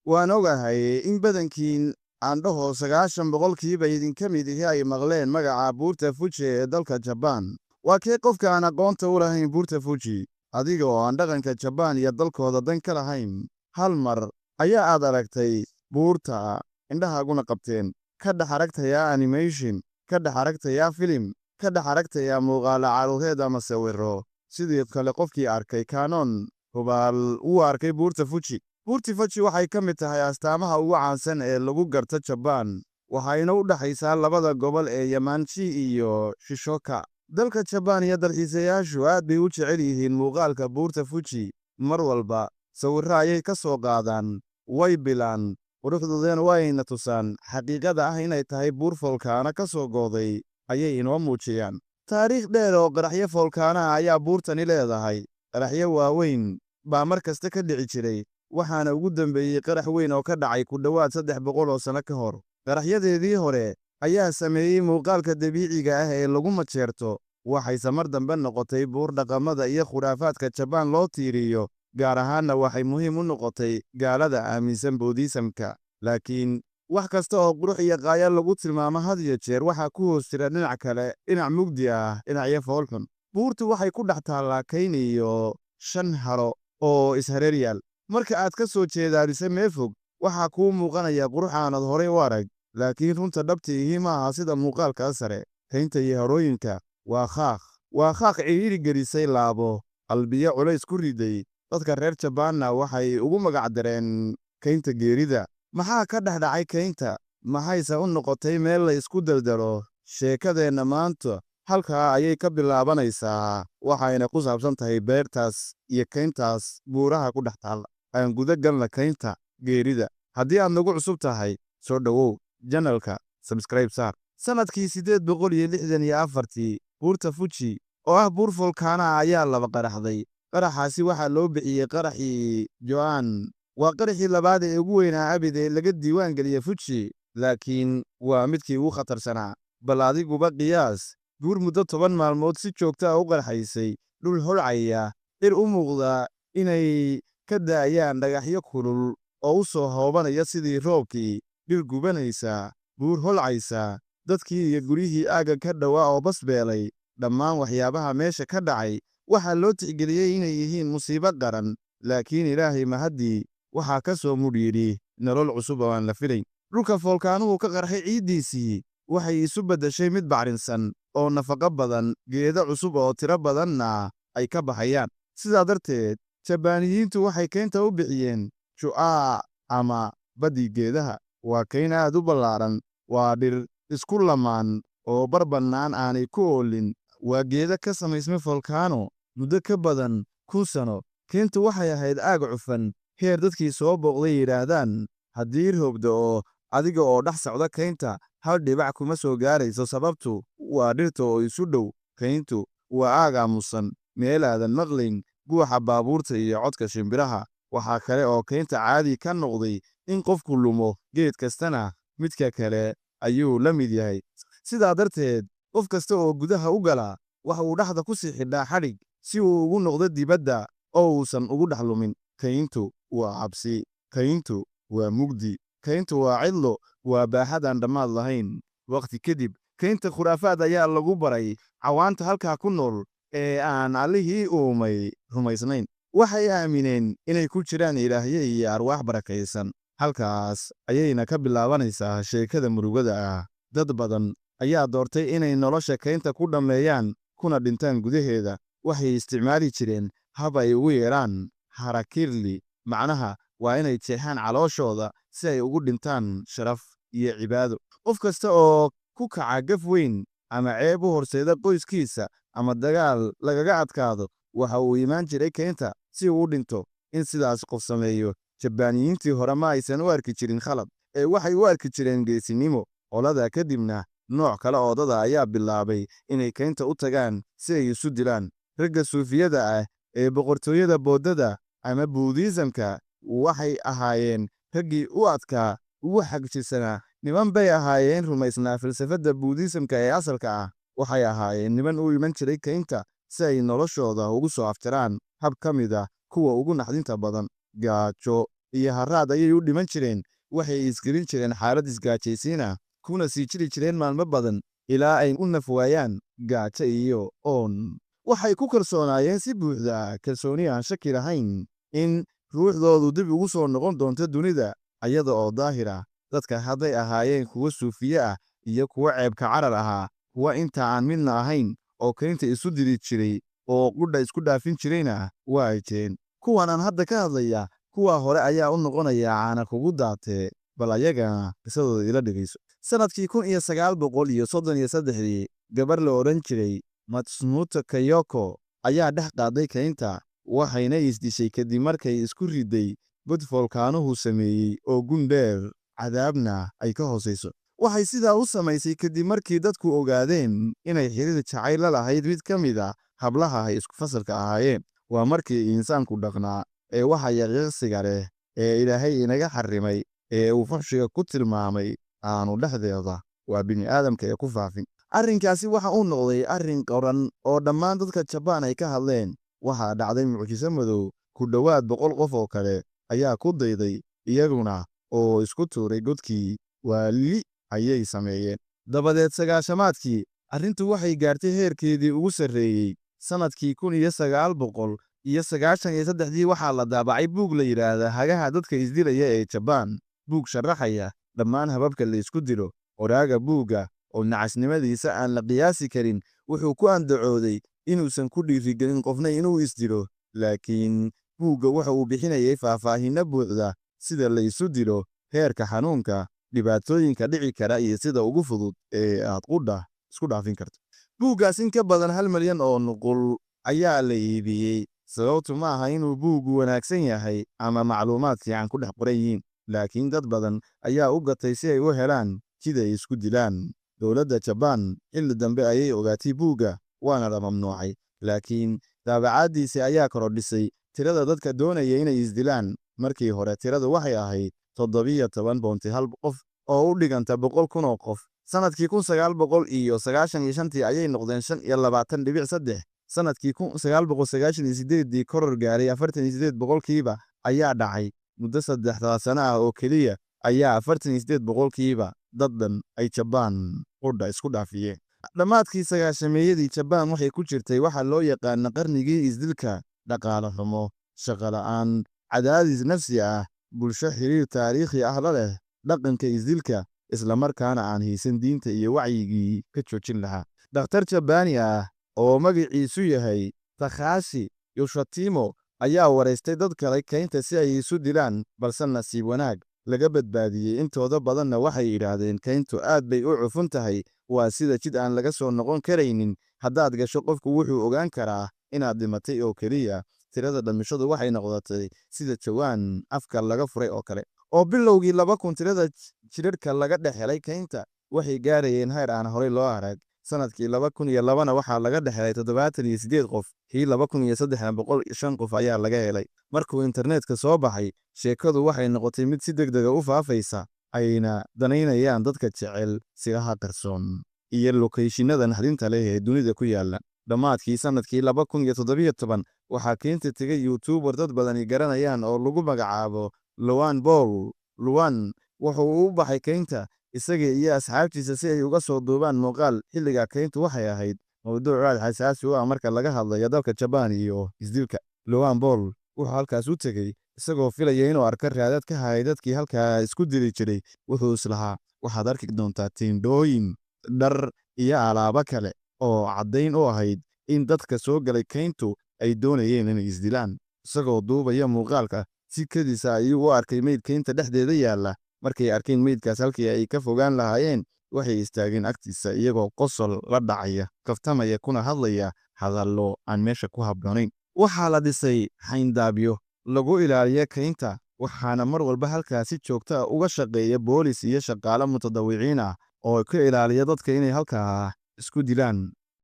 waan ogahay in badankiin aan dhaho 90% idinka mid ihi ay maqleen magaca buurta Fuji ee dalka Japan. Waa kee qofka aan aqoonta u lahayn buurta Fuji, adiga oo aan dhaqanka Japan iyo dalkooda dan ka lahayn. Hal mar ayaa aad aragtay buurta, indhahaaguna qabteen, ka dhex aragtaya animation, ka dhex aragtaya filim, ka dhex aragtaya muuqaala caruureed ama sawirro. Sidoo kale qofkii arkay Canon hubaal uu arkay buurta Fuji. Buurta Fuji waxay ka mid tahay astaamaha ugu caansan ee lagu garto Japan, waxayna u dhaxaysaa labada gobol ee Yamanashi iyo Shizuoka. Dalka Japan iyo dalxiisayaashu aad bay u jecel yihiin muuqaalka buurta Fuji. Mar walba sawirro ayay ka soo qaadaan, way bilaan, quruxdoodana wayna tusaan. Xaqiiqada ah inay tahay buur volkaano ka soo gooday ayay inoo muujiyaan. Taariikh dheer oo qaraxyo volkaano ah ayaa buurtani leedahay. Qaraxyo waaweyn baa mar kasta ka dhici jiray, waxaana ugu dambeeyey qarax weyn oo ka dhacay ku dhowaad 300 oo sano ka hor. Qaraxyadeedii hore ayaa sameeyey muuqaalka dabiiciga ah ee lagu majeerto, waxayse mar dambe noqotay buur dhaqamada iyo khuraafaadka Japan loo tiiriyo, gaar ahaanna waxay muhiim u noqotay gaalada aaminsan Buddhism-ka. Laakiin wax kasta oo qurux iyo qaaya lagu tilmaamo had iyo jeer waxaa ku hoos jira dhinac kale, dhinac mugdi ah, dhinacyo foolxun. Buurtu waxay ku dhex taallaa kayn iyo 5 haro oo ishareer yaal. Marka aad ka soo jeedaadisa meel fog, waxaa kuu muuqanaya qurux aanad horay u arag, laakiin runta dhabta ihi ma aha sida muuqaalka sare. Kaynta iyo harooyinka waa qaaq ciriiri gelisay laabo, qalbiyo culays ku riday. Dadka reer Japaanna waxay ugu magac dareen kaynta geerida. Maxaa ka dhex dhacay kaynta? Maxayse u noqotay meel la isku daldalo? Sheekadeenna maanta halkaa ayay ka bilaabanaysaa, waxayna ku saabsan tahay beertaas iyo kayntaas buuraha ku dhex taalla. Aan guda galna kaynta geerida. Haddii aad nagu cusub tahay, soo dhowow janalka, subscribe saar. Sanadkii 864, buurta Fuji oo ah buur volkaano ah ayaa laba qaraxday. Qaraxaasi waxaa loo bixiyey qaraxii Joan. Waa qaraxii labaad ee ugu weynaa abid ee laga diiwaan geliyey Fuji, laakiin waa midkii ugu khatarsanaa. Bal adiguba qiyaas, buur muddo 10 maalmood si joogto ah u qarxaysay, dhul holcaya, dhir u muuqda inay ka daayaan dhagaxyo kulul oo u soo hoobanaya sidii roobkii, dhir gubanaysa, buur holcaysa, dadkii iyo guryihii aagga ka dhowaa oo basbeelay. Dhammaan waxyaabaha meesha ka dhacay waxaa loo tixgeliyey inay yihiin musiibo qaran, laakiin Ilaahay mahaddii waxaa ka soo mudhiidhi nolol cusub oo aan la filayn. Dhulka volkaanuhu ka qarxay ciiddiisii waxay isu beddeshay mid bacrinsan oo nafaqo badan, geedo cusub oo tiro badanna ay ka baxayaan. Sidaa darteed, Jabaaniyiintu waxay kaynta u bixiyeen Chu'a ama badii geedaha. Waa kayn aad u ballaaran, waa dhir isku lamaan oo barbannaan aanay ku oolin. Waa geeda ka samaysmay volkaano muddo ka badan 1000 sano. Kayntu waxay ahayd aag cufan, heer dadkii soo booqday yidhaahdaan haddii roob da'o adiga oo dhex socda kaynta, hal dhibac kuma soo gaarayso. Sababtu waa dhirta oo isu dhow. Kayntu waa aag aamusan, meel aadan maqlayn guuxa baabuurta iyo codka shimbiraha. Waxaa kale oo kaynta caadi ka noqday in qofku lumo, geed kastana midka kale ayuu la mid yahay. Sidaa darteed, qof kasta oo gudaha u gala waxa uu dhexda ku sii xidhaa xadhig si uu ugu noqdo dibadda oo uusan ugu dhex lumin. Kayntu waa cabsi, kayntu waa mugdi, kayntu waa cidlo, waa baaxad aan dhammaad lahayn. Waqti kadib, kaynta khuraafaad ayaa lagu baray cawaanta halkaa ku nool ee aan Allihii uumay rumaysnayn. Waxay aamineen inay ku jiraan ilaahyo iyo arwaax barakaysan. Halkaas ayayna ka bilaabanaysaa sheekada murugada ah. Dad badan ayaa doortay inay nolosha kaynta ku dhammeeyaan, kuna dhintaan gudaheeda. Waxay isticmaali jireen hab ay ugu yeedhaan harakirli, macnaha waa inay jeexaan calooshooda si ay ugu dhintaan sharaf iyo cibaado. Qof kasta oo ku kaca gaf weyn ama ceeb u horseeda qoyskiisa ama dagaal lagaga adkaado, waxa uu imaan jiray kaynta si uu u dhinto. In sidaas qof sameeyo, Jabaaniyiintii hore ma aysan u arki jirin khalad, ee waxay u arki jireen geesinimo. Qoladaa kadibna, nooc kale oo dada ayaa bilaabay inay kaynta u tagaan si ay isu dilaan. Ragga suufiyada ah ee boqortooyada Boodada ama Buddhism-ka waxay ahaayeen raggii u adkaa, ugu xagjirsanaa. Niman bay ahaayeen rumaysnaa falsafadda Buddhism-ka ee asalka ah. Waxay ahaayeen niman u iman jiray kaynta si ay noloshooda ugu soo afjaraan hab ka mid ah kuwa ugu naxdinta badan: gaajo, iyo haraad ayay u dhiman jireen. Waxay isgelin jireen xaalad isgaajaysiin ah, kuna sii jiri jireen maalmo badan ilaa ay u naf waayaan gaajo iyo oon. Waxay ku kalsoonaayeen si buuxda, kalsooni aan shaki lahayn, in ruuxdoodu dib ugu soo noqon doonto dunida ayada oo daahir ah. Dadka hadday ahaayeen kuwo suufiye ah iyo kuwo ceebka carar ahaa, kuwa inta aan midna ahayn oo kaynta isu diri jiray oo qudha isku dhaafin jirayna waa ay jireen. Kuwan aan hadda ka hadlaya, kuwa hore ayaa u noqonaya caana kugu daatee, bal ayagana qisadooda ila dhegeyso. Sanadkii 1933, gabar la odhan jiray Matsumoto Kayoko ayaa dhex qaaday kaynta, waxayna isdishay kadib markay isku riday bud foolkaanuhu sameeyey oo gundheer cadaabna ay ka hoosayso. Waxay sidaa u samaysay kadib markii dadku ogaadeen inay xiriir jacayl la lahayd mid ka mid ah hablaha ay isku fasalka ahaayeen. Waa markii insaanku dhaqnaa ee waxa yaqiiqsiga leh ee Ilaahay inaga xarrimay ee uu fuxshiga ku tilmaamay aanu dhexdeeda waa bini'aadamka ee ku faafin. Arrinkaasi waxa uu noqday arrin qoran oo dhammaan dadka Jabaan ay ka hadleen. Waxaa dhacday mucjiso madow. Ku dhowaad 100 qof oo kale ayaa ku dayday, iyaguna oo isku tuuray godkii waali ayay sameeyeen. Dabadeed sagaashamaadkii, arrintu waxay gaartay heerkeedii ugu sarreeyey. Sanadkii 1993 waxaa la daabacay buug la yidhaahdo Hagaha Dadka Isdilaya ee Jabaan. Buug sharaxaya dhammaan hababka la isku dilo. Qoraaga buugga oo nacasnimadiisa aan la qiyaasi karin wuxuu ku andacooday inuusan ku dhiirigelin qofna inuu isdilo, laakiin buugga waxa uu bixinayay faahfaahinno buuxda sida la isu dilo, heerka xanuunka, dhibaatooyinka dhici kara iyo sida ugu fudud ee aad qudha isku dhaafin karto. Buuggaas in ka badan 1 milyan oo nuqul ayaa la iibiyey. Sababtu ma aha inuu buuggu wanaagsan yahay ama macluumaad fiican ku dhex qoran yihiin, laakiin dad badan ayaa u gatay si ay u helaan sida ay isku dilaan. Dowladda Jabaan xilli dambe ayay ogaatay buugga, waana la mamnuucay, laakiin daabacaaddiisa ayaa korodhisay tirada dadka doonaya inay isdilaan. Markii hore tiradu waxay ahayd 17.1 qof oo u dhiganta 100,000 oo qof. Sanadkii 1995 ayay noqdeen 25.3. Sanadkii 1998 koror gaaray 48 boqolkiiba ayaa dhacay. Muddo 3 sano ah oo keliya ayaa 48 boqolkiiba dad dhan ay Jabaan qudha isku dhaafiyeen. Dhammaadkii sagaashameeyadii, Jabaan waxay ku jirtay waxa loo yaqaan qarnigii isdilka. Dhaqaale xumo, shaqo la'aan, cadaadis nafsi ah, bulsho xiriir taariikhi ah la leh dhaqanka isdilka, isla markaana aan haysan diinta iyo wacyigii ka joojin lahaa. Dhakhtar Jabaani ah oo magaciisu yahay Takashi Yoshitimo ayaa wareystay dad kale kaynta si ay isu dilaan, balse nasiib wanaag laga badbaadiyey. Intooda badanna waxay yidhaahdeen kayntu aad bay u cufan tahay, waa sida jid aan laga soo noqon karaynin. Haddaad gasho, qofku wuxuu ogaan karaa inaad dhimatay oo keliya. Tirada dhimashadu waxay noqotay sida jawaan afka laga furay oo kale. Oo bilowgii 2000, tirada jidhadhka laga dhex helay kaynta waxay gaarayeen heer aan horey loo arag. Sanadkii 2002 waxaa laga dhex helay 78 qof. Kii 2003 105 qof ayaa laga helay. Markuu internetka soo baxay, sheekadu waxay noqotay mid si degdeg ah u faafaysa, ayna danaynayaan dadka jecel siraha qarsoon iyo lokeyshinada naxdinta leh ee dunida ku yaala. Dhammaadkii sanadkii 2017 waxaa kaynta tegay YouTuber dad badani garanayaan oo lagu magacaabo Loan Paul. Loan wuxuu u baxay kaynta isaga iyo asxaabtiisa si ay uga soo duubaan muuqaal. Xilliga kayntu waxay ahayd mowduuc aad xasaasi u ah marka laga hadlayo dalka Jabaan iyo isdilka. Loan Paul wuxuu halkaas u tegey isagoo filaya inuu arko raadad ka hayay dadkii halkaa isku dili jiray. Wuxuu islahaa, waxaad arki doontaa tiindhooyin, dhar iyo alaabo kale oo caddayn u ahayd in dadka soo galay kayntu ay doonayeen inay isdilaan. Isagoo duubaya muuqaalka, si kedisa ayuu u arkay meyd kaynta dhexdeeda yaalla. Markay arkeen meydkaas halkii ay ka fogaan lahaayeen, waxay istaageen agtiisa iyagoo qosol la dhacaya, kaftamaya, kuna hadlaya hadallo aan meesha ku habboonayn. Waxaa la dhisay xayndaabyo lagu ilaaliyo kaynta, waxaana mar walba halkaas si joogto ah uga shaqeeya boolis iyo shaqaale mutadawiciin ah oo ka ilaaliya dadka inay halkaa isku dilaan.